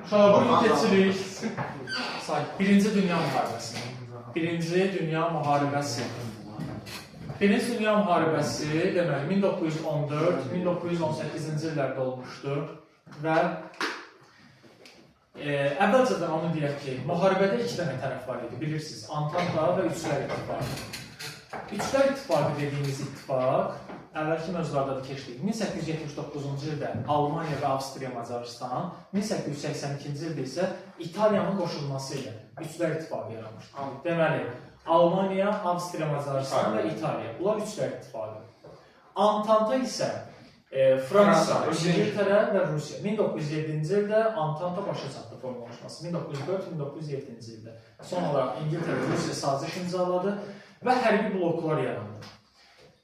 Uşaqlar, bugün keçirik Birinci Dünya Müharibəsi. Birinci Dünya Müharibəsi. Birinci Dünya Müharibəsi deməli 1914-1918-ci illərdə olmuşdur və əvvəlcədən onu deyək ki, müharibədə iki dənə tərəf var idi, bilirsiniz, Antanta və Üçlər İttifaqı. Üçlər İttifaqı dediyimiz ittifaq əvvəlki mövzularda da keçdik. 1879-cu ildə Almaniya və Avstriya Macarıstan, 1882-ci ildə isə İtaliyanın qoşulması ilə Üçlər İttifaqı yaranmışdır. Deməli, Almaniya, Avstriya Macarıstan və İtaliya. Bunlar Üçlər İttifaqı. Antanta isə Fransa, İngiltərə və Rusiya. 1907-ci ildə Antanta başa çatdı formalaşması. 1904-1907-ci ildə. Son olaraq İngiltərə və Rusiya saziş imzaladı və hərbi bloklar yarandı.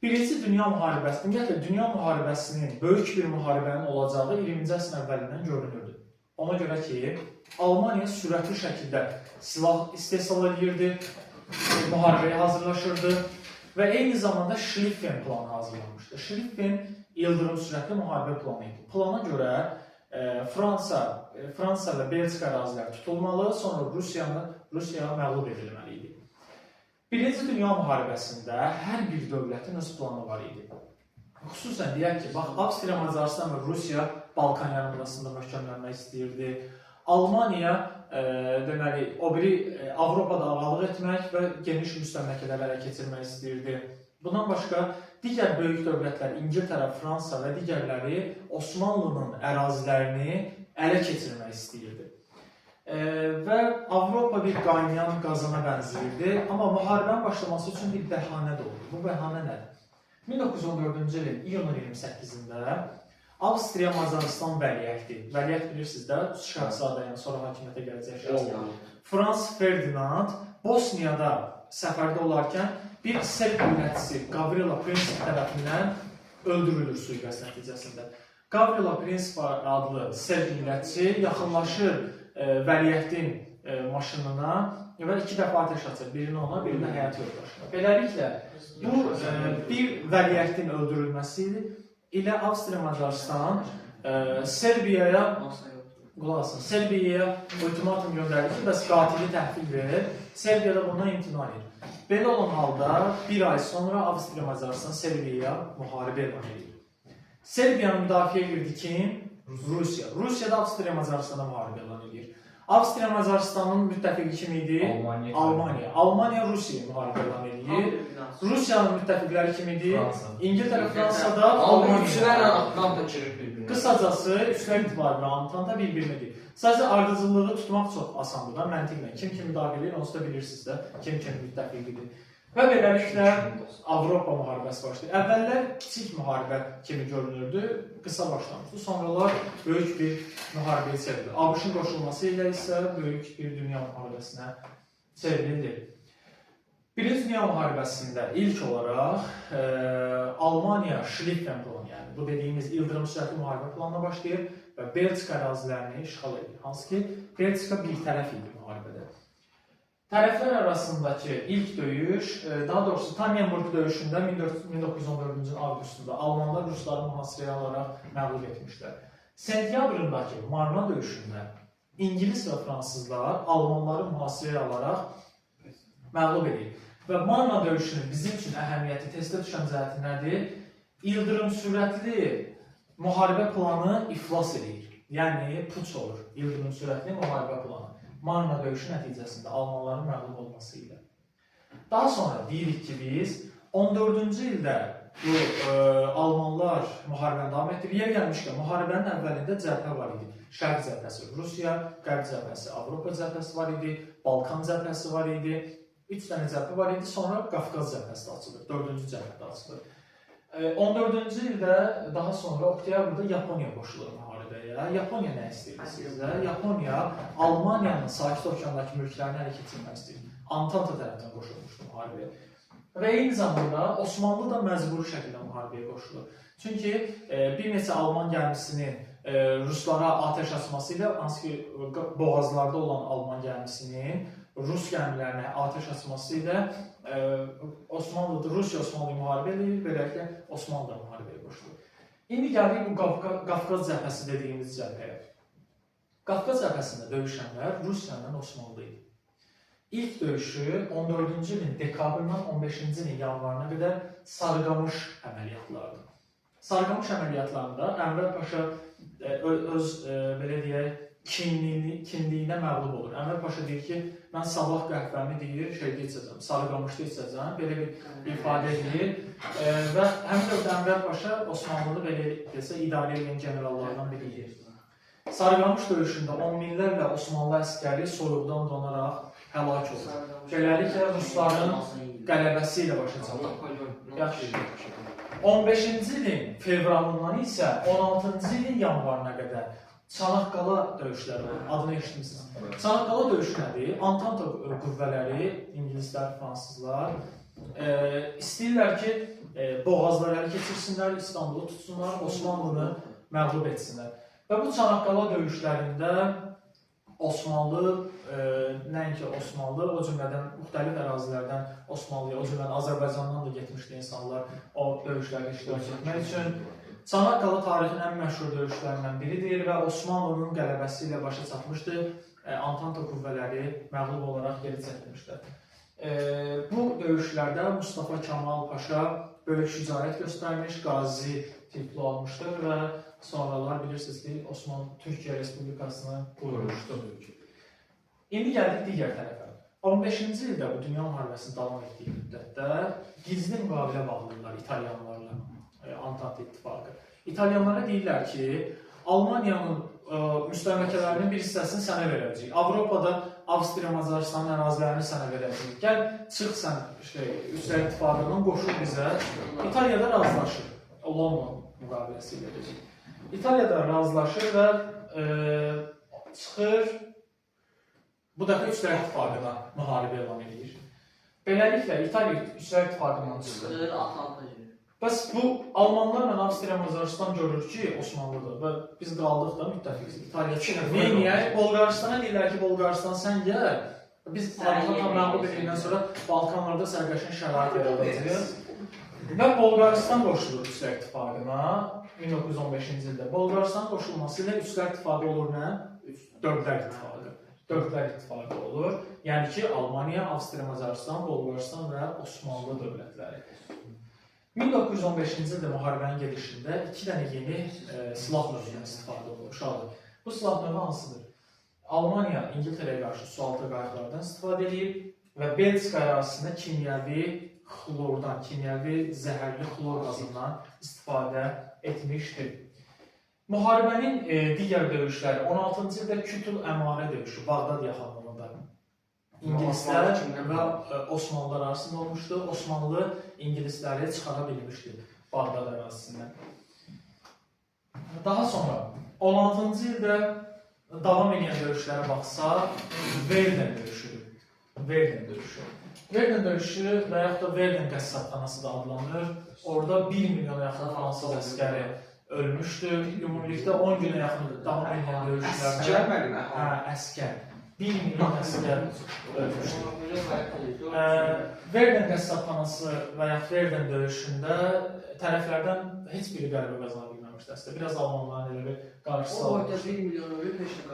Birinci Dünya Müharibəsi, ümumiyyətlə Dünya Müharibəsinin, böyük bir müharibənin olacağı 20-ci əsrin əvvəlindən görünürdü. Ona görə ki, Almaniya sürətli şəkildə silah istehsal edirdi, müharibəyə hazırlaşırdı və eyni zamanda Schlieffen planı hazırlanmışdı. Schlieffen ildırım sürətli müharibə planı idi. Plana görə Fransa və Belçika əraziləri tutulmalı, sonra Rusiya məğlub edilməli idi. Birinci Dünya Müharibəsində hər bir dövlətin öz planı var idi. Xüsusən deyək ki, bax, Avstriya, Macarıstan və Rusiya Balkan yarımadasında möhkəmlənmək istəyirdi. Almaniya, deməli, o biri Avropada ağalıq etmək və geniş müstəmləkələri ələ keçirmək istəyirdi. Bundan başqa, digər böyük dövlətlər, İngiltərə, Fransa və digərləri Osmanlının ərazilərini ələ keçirmək istəyirdi. Və Avropa bir qaynayan qazana bənzəyirdi, amma müharibənin başlaması üçün bir bəhanə də oldu. Bu bəhanə nədir? 1914-cü ilin iyunun 28-də Avstriya Macarıstan vəliəhdi. Vəliəhd bilirsiniz də, Şahzadə, yəni sonra hakimiyyətə gələcək şəxs. Frans Ferdinand Bosniyada səfərdə olarkən bir Serb millətçisi Gavrilo Princip tərəfindən öldürülür suiqəst nəticəsində. Gavrilo Princip adlı Serb millətçisi yaxınlaşır vəliəhdin maşınına və iki dəfə ateş açır. Birini ona, birini də həyat yoldaşına. Beləliklə, bu bir vəliəhdin öldürülməsi ilə Avstriya Macarıstan Serbiyaya ultimatum göndərir ki, bəs qatili təhvil verir. Serbiya da bundan imtina edir. Belə olan halda bir ay sonra Avstriya Macarıstan Serbiyaya müharibə elan edir. Serbiyanı müdafiə edirdi kim? Rusiya. Rusiya da Avstriya Macarıstana müharibə elan edir. Avstriya Macarıstanın müttəfiqi kim idi? Almaniya. Almaniya Rusiyaya müharibə elan edir. Rusiyanın müttəfiqləri kim idi? İngiltərə, Fransada Almaniya. Qısacası, Üçlər İttifaqı və Antanta bir-birinidir. Sadəcə ardıcıllığı tutmaq çox asandır, məntiqlə. Kim müdafiə edir, onsuz da bilirsiniz də, kim müttəfiqidir. Və beləliklə Avropa müharibəsi başlayır. Əvvəllər kiçik müharibə kimi görünürdü, qısa başlamışdı. Sonralar böyük bir müharibəyə çevrildi. ABŞ-ın qoşulması ilə isə böyük bir dünya müharibəsinə çevrildi. Birinci Dünya Müharibəsində ilk olaraq Almaniya Schlieffen planı, yəni bu dediyimiz ildırım sürətli müharibə planına başlayır və Belçika ərazilərini işğal edir. Hansı ki, Belçika bir tərəf idi müharibədə. Tərəflər arasındakı ilk döyüş, daha doğrusu Tannenberg döyüşündə 1914-cü avqustunda Almanlar Rusları mühasirəyə alaraq məğlub etmişlər. Sentyabrındakı Marna döyüşündə İngilis və Fransızlar Almanları mühasirəyə alaraq məğlub edir. Və Marna döyüşünün bizim üçün əhəmiyyəti, testə düşən cəhəti nədir? İldırım sürətli müharibə planı iflas edir. Yəni, puç olur, İldırım sürətli müharibə planı. Marna döyüşü nəticəsində Almanların məğlub olması ilə. Daha sonra deyirik ki, biz 14-cü ildə bu Almanlar müharibəni davam etdirir. Yer gəlmişkən, müharibənin əvvəlində cəbhə var idi. Şərq cəbhəsi Rusiya, Qərb cəbhəsi Avropa cəbhəsi var idi, Balkan cəbhəsi var idi. 3 dənə cəbhə var idi, sonra Qafqaz cəbhəsi də açılır, 4-cü cəbhə də açılır. 14-cü ildə, daha sonra oktyabrda Yaponiya qoşulur müharibəyə. Yaponiya nə istəyir sizdə? Yaponiya Almaniyanın Sakit Okeandakı mülklərini ələ keçirmək istəyir. Antanta tərəfindən qoşulmuşdur müharibəyə. Və eyni zamanda Osmanlı da məcburi şəkildə müharibəyə qoşulur. Çünki bir neçə Alman gəmisinin Ruslara ateş açması ilə, hansı ki, boğazlarda olan Alman gəmisinin Rus gəmilərinə ateş açması ilə Rusiya Osmanlı müharibə edir, beləliklə Osmanlı da müharibəyə qoşulur. İndi gəldik bu Qafqaz cəbhəsi dediyimiz cəbhəyə. Qafqaz cəbhəsində döyüşənlər Rusiya ilə Osmanlı idi. İlk döyüşü 14-cü ilin dekabrından 15-ci ilin yanvarına qədər Sarıqamış əməliyyatlarıdır. Sarıqamış əməliyyatlarında Ənvər Paşa öz belə deyək, kinliyinə məğlub olur. Ənvər Paşa deyir ki, mən sabah qəhvəmi deyir, şeydə içəcəm, Sarıqamışda içəcəm, belə bir ifadə edir. Və həmin dövrdə Ənvər Paşa Osmanlılı belə desə, idarə edən generallardan biri deyir. Sarıqamış döyüşündə on minlərlə Osmanlı əskəri soyuqdan donaraq həlak olur. Beləliklə, Rusların qələbəsi ilə başa çatır. Yaxşı. 15-ci ilin fevralından isə 16-cı ilin yanvarına qədər Çanaqqala döyüşləri olur. Adını eşitmişsiniz. Çanaqqala döyüşü nədir? Antanta qüvvələri, ingilislər, fransızlar istəyirlər ki, boğazları ələ keçirsinlər, İstanbulu tutsunlar, Osmanlını məğlub etsinlər. Və bu Çanaqqala döyüşlərində Osmanlı, nəinki Osmanlı, o cümlədən müxtəlif ərazilərdən Osmanlıya, o cümlədən Azərbaycandan da getmişdi insanlar o döyüşlərdə iştirak etmək üçün. Çanaqqala tarixin ən məşhur döyüşlərindən biridir və Osmanlının qələbəsi ilə başa çatmışdı. Antanta qüvvələri məğlub olaraq geri çəkilmişdir. Bu döyüşlərdə Mustafa Kemal Paşa böyük şücaət göstərmiş, qazi titulu almışdır və sonralar bilirsiniz ki, Türkiyə Respublikasını qurmuşdur. İndi gəldik digər tərəfə. 15-ci ildə bu Dünya müharibəsinin davam etdiyi müddətdə gizli müqavilə bağlayırlar İtalyanlarla, Antanta ittifaqı. İtalyanlara deyirlər ki, Almaniyanın müstəmləkələrinin bir hissəsini sənə verəcəyik. Avropada Avstriya, Macarıstanın ərazilərini sənə verəcəyik. Gəl, çıx sən Üzrə İttifaqından qoşul bizə. İtaliyada razılaşır. London müqaviləsi ilə edəcək. İtaliyada razılaşır və çıxır, bu dəfə Üzrə İttifaqına müharibə elan edir. Beləliklə, İtaliya Üzrə İttifaqından çıxır. Bəs bu, Almanlarla Avstriya, Macarıstan görür ki, Osmanlıdır və biz qaldıq da müttəfiqiz. İtaliya neyniyə? Bolqaristana deyirlər ki, Bolqaristan sən gəl, biz Balkan məğlub edildən sonra Balkanlarda sərgəşən şərait yaradacağız. Və Bolqaristan qoşulur Üzrə İttifaqına 1915-ci ildə. Bolqaristan qoşulması ilə Üzrə İttifaqı olur nə? Dördlər İttifaqı. Dördlər İttifaqı olur. Yəni ki, Almaniya, Avstriya, Macarıstan, Bolqaristan və Osmanlı dövlətləri. 1915-ci ildə müharibənin gedişində iki dənə yeni silah növündən istifadə olunur. Uşaqlar. Bu silah növü hansıdır? Almaniya İngiltərəyə qarşı sualtı qayıqlardan istifadə edib və Belçika ərazisində kimyəvi xlordan, kimyəvi zəhərli xlor qazından istifadə etmişdir. Müharibənin digər döyüşləri 16-cı ildə Kütül-Əmarə döyüşü, Bağdad yaxınlığında İngilislər və Osmanlılar arasında olmuşdu. Osmanlı İngilisləri çıxara bilmişdi Bağdad ərazisindən. Daha sonra 16-cı ildə davam edən döyüşlərə baxsaq, Verden döyüşüdür. Verden döyüşü. Verden döyüşü və yaxud da Verden qəssabxanası da adlanır. Orada 1 milyona yaxın fransız əskəri ölmüşdür. Ümumilikdə 10 günə yaxın davam edən döyüşlərdə əskər. 1 milyon əskər ölmüşdür. Verden qəssabxanası və yaxud Verden döyüşündə tərəflərdən heç biri qələbə qazana bilməmişdir. Əslində, biraz Almanların elə bir qarşısı almışdır. 1 milyon ölüb, heç nə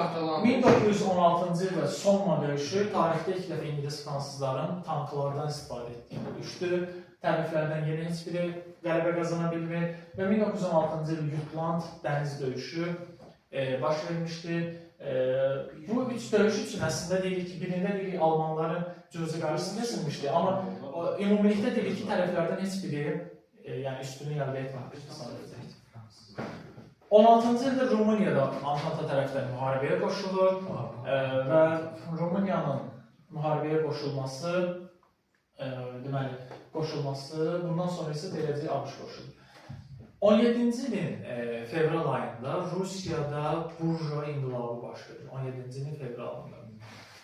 qazanır. 1916-cı ildə Somma döyüşü tarixdə ilk dəfə İngilis fransızların tanklardan istifadə etdiyi döyüşdür. Tərəflərdən yenə heç biri qələbə qazana bilmir və 1916-cı il Jutland dəniz döyüşü baş vermişdir. Bu üç döyüş üçün əslində deyirik ki, birində deyirik Almanların cüzü qarşısında kesilmişdi, amma ümumilikdə deyirik ki, tərəflərdən heç biri üstünlük əldə etməmişdir. 16-cı ildə Rumuniyada Antanta tərəfdən müharibəyə qoşulur və Rumuniyanın müharibəyə qoşulması, bundan sonra isə beləcə ABŞ qoşulur. 17-ci ilin fevral ayında Rusiyada burjua inqilabı baş verir. 17-ci ilin fevralında.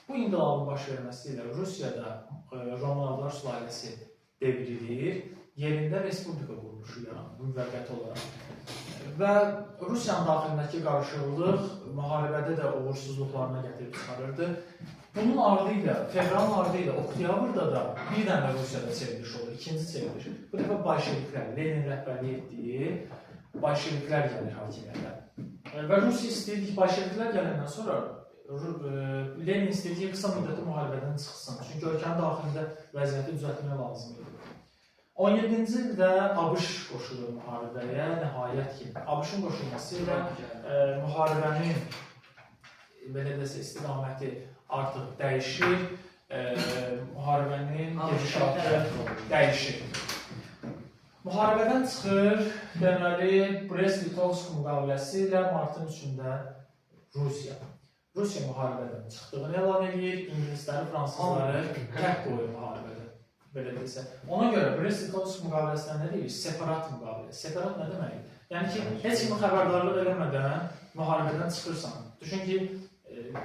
Bu inqilabın baş verməsi ilə Rusiyada Romanovlar sülaləsi devrilir, yerində respublika quruluşu yaranır, müvəqqəti olaraq. Və Rusiyanın daxilindəki qarışıqlıq müharibədə də uğursuzluqlarına gətirib çıxarırdı. Bunun ardı ilə, fevralın ardı ilə oktyabrda da bir dənə Rusiyada çevriliş olur, ikinci çevriliş. Bu dəfə bolşeviklər, Lenin rəhbərlik etdiyi bolşeviklər gəlir hakimiyyətə. Və Rusiya istəyirdi ki, bolşeviklər gələndən sonra Lenin istəyirdi ki, qısa müddətli müharibədən çıxsın. Çünki ölkənin daxilində vəziyyəti düzəltmək lazım idi. 17-ci ildə ABŞ qoşulur müharibəyə, nəhayət ki. ABŞ-ın qoşulması ilə müharibənin belə desə istiqaməti artıq dəyişir, müharibənin gedişatı dəyişir. Müharibədən çıxır, deməli, Brest-Litovsk müqaviləsi ilə martın 3-də Rusiya müharibədən çıxdığını elan edir, İngilisləri, fransızları tək qoyur müharibədə, belə deyilsə. Ona görə Brest-Litovsk müqaviləsindən nə deyir? Separat müqavilə. Separat nə deməkdir? Yəni ki, heç kimi xəbərdarlıq eləmədən müharibədən çıxırsan. Düşün ki,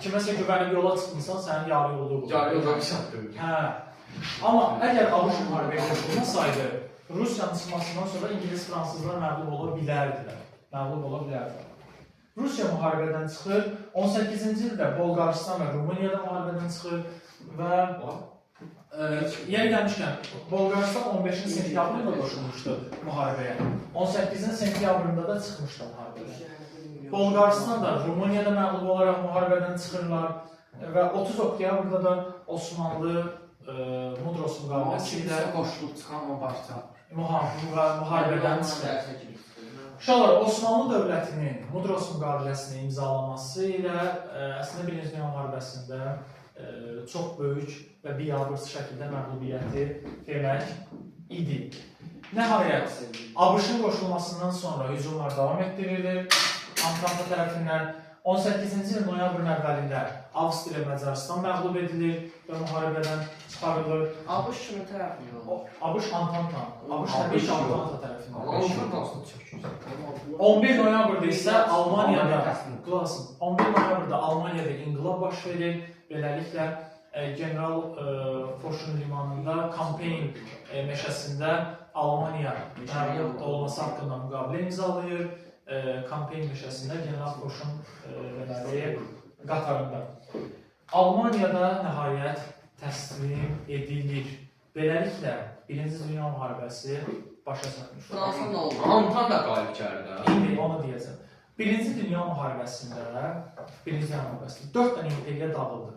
kiməsə güvənib yola çıxmırsan, sənin yarı yolda olur. Yarı yolda bir şartdır. Amma əgər ABŞ müharibəyə qoşulmasaydı, Rusiyanın çıxmasından sonra İngilis, fransızlar məğlub ola bilərdilər. Rusiya müharibədən çıxır, 18-ci ildə Bolqarıstan və Rumuniyada müharibədən çıxır və yer gəlmişkən, Bolqarıstan 15-ci sentyabrında qoşulmuşdu müharibəyə, 18-ci sentyabrında da çıxmışdı müharibədən. Bolqarıstan da Rumuniyada məğlub olaraq müharibədən çıxırlar və 30 oktyabrda da Osmanlı Mudros müqaviləsi ilə qoşulub çıxan o başda müharibədən çıxır. Uşaqlar, Osmanlı dövlətinin Mudros müqaviləsini imzalaması ilə əslində Birinci Dünya müharibəsində çox böyük və biabırçı şəkildə məğlubiyyəti vermək idi. Nəhayət, ABŞ-ın qoşulmasından sonra hücumlar davam etdirilir. Antanta tərəfindən 18-ci il noyabrın əvvəlində Avstriya, Macaristan məğlub edilir və müharibədən çıxarılır. ABŞ kimin tərəfindən? ABŞ Antanta. ABŞ təbii ki, Antanta tərəfindən. 11 11 noyabrda isə Almaniyada 11 noyabrda Almaniyada inqilab baş verir. Beləliklə, General Foşun limanında Kampeyn meşəsində Almaniya məğlub olması haqqında müqavilə imzalayır. Kampeyn meşəsində General Foşun qatarında. Almaniyada nəhayət təslim edilir. Beləliklə, Birinci Dünya müharibəsi başa çatmış. Fransa nə oldu? Antan da qalib gəldi. İndi onu deyəcəm. Birinci Dünya müharibəsində 4 dənə imperiya dağıldı.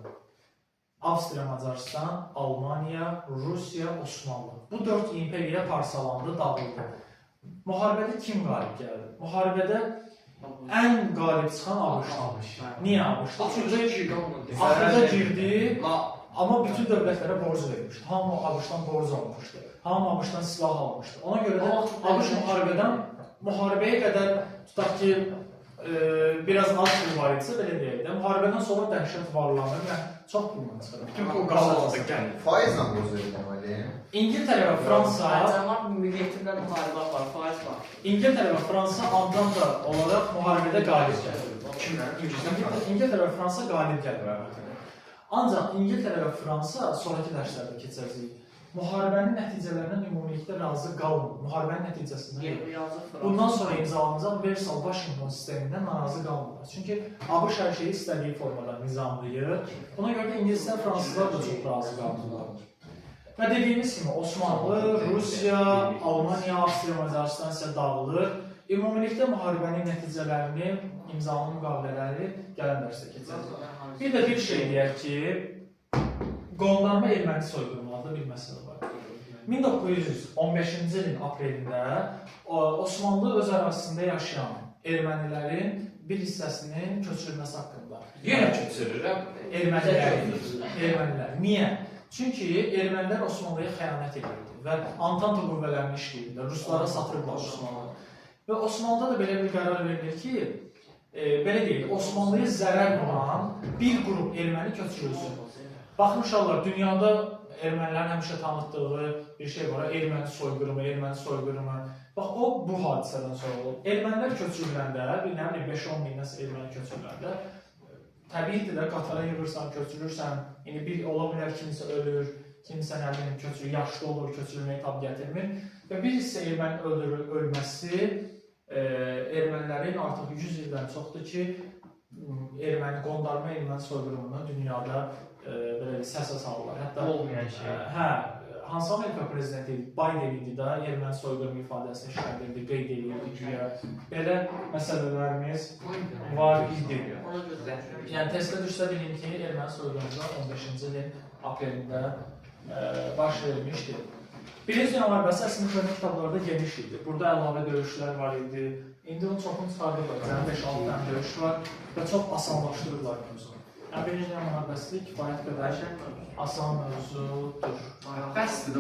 Avstriya, Macaristan, Almaniya, Rusiya, Osmanlı. Bu 4 imperiya parçalandı, dağıldı. Müharibədə kim qalib gəldi? Müharibədə ən qalib çıxan ABŞ-dır. Niyə ABŞ-dır? Çünki Afrika girdi, amma bütün dövlətlərə borc vermişdi. Hamı ABŞ-dan borc almışdı. Hamı ANC-dan silah almışdı. Ona görə də ABŞ müharibəyə qədər tutaq ki, biraz az pul var idisə, belə deyək də, müharibədən sonra dəhşət varlanır və çox pulman çıxır. Bütün pul qazanıldı. Faizlə borc verilməli. İngiltərə və Fransa milliyyətində müharibə var, faiz var. İngiltərə və Fransa Antanta olaraq müharibədə qalib gəlir. İngiltərə və Fransa qalib gəlir. Ancaq İngiltərə və Fransa sonraki dərslərdə keçəcəyik. Müharibənin nəticələrindən ümumilikdə razı qalmır. Müharibənin nəticəsindən bundan sonra imzalanacaq Versal-Washington sistemindən narazı qalmırlar. Çünki ABŞ hər şeyi istədiyi formada nizamlayır. Buna görə də İngilislər, Fransızlar da çox razı qalmırlar. Və dediyimiz kimi Osmanlı, Rusiya, Almaniya, Avstriya, Macaristan isə dağılır. Ümumilikdə müharibənin nəticələrini, imzalı müqavilələri gələn dərsdə keçəcək. Bir də bir şey deyək ki, qondarma erməni soyqırımı adlı bir məsələ var. 1915-ci ilin aprelində Osmanlı öz ərazisində yaşayan ermənilərin bir hissəsinin köçürülməsi haqqında. Yenə köçürür, Ermənilər. Niyə? Çünki ermənilər Osmanlıya xəyanət edirdi və Antanta qüvvələrini işləyirdi, Ruslara satırdılar Osmanlı. Və Osmanlıda da belə bir qərar verilir ki, belə deyil, Osmanlıya zərər vuran bir qrup erməni köçürülsün. Baxmışlar, dünyada ermənilərin həmişə tanıtdığı bir şey var, erməni soyqırımı. Bax, o bu hadisədən sonra olur. Ermənilər köçürüləndə, bir 5-10 min nəsə erməni köçürüləndə, təbiidir də qatara yığırsan, köçürürsən, bir ola bilər kimsə ölür, kimsə köçürür, yaşlı olur, köçürülməyə tab gətirmir. Və bir hissə erməni ölməsi ermənilərin artıq 100 ildən çoxdur ki, qondarma erməni soyqırımını dünyada səsə salırlar. Olmayan şey. hansı Amerika prezidenti Biden idi da erməni soyqırımı ifadəsini işlədirdi, qeyd edirdi güya. Belə məsələlərimiz var idi. Ona gözləşir. Yəni testə düşsə bilin ki, erməni soyqırımı 15-ci ilin aprelində baş vermişdi. Birinci Dünya müharibəsi əslində köhnə kitablarda geniş idi. Burada əlavə döyüşlər var idi. İndi onun çoxunu çıxardıblar. Yəni 5-6 dənə döyüş var və çox asanlaşdırırlar mövzunu. Yəni Birinci Dünya müharibəsi kifayət qədər asan mövzudur. Bəsdir.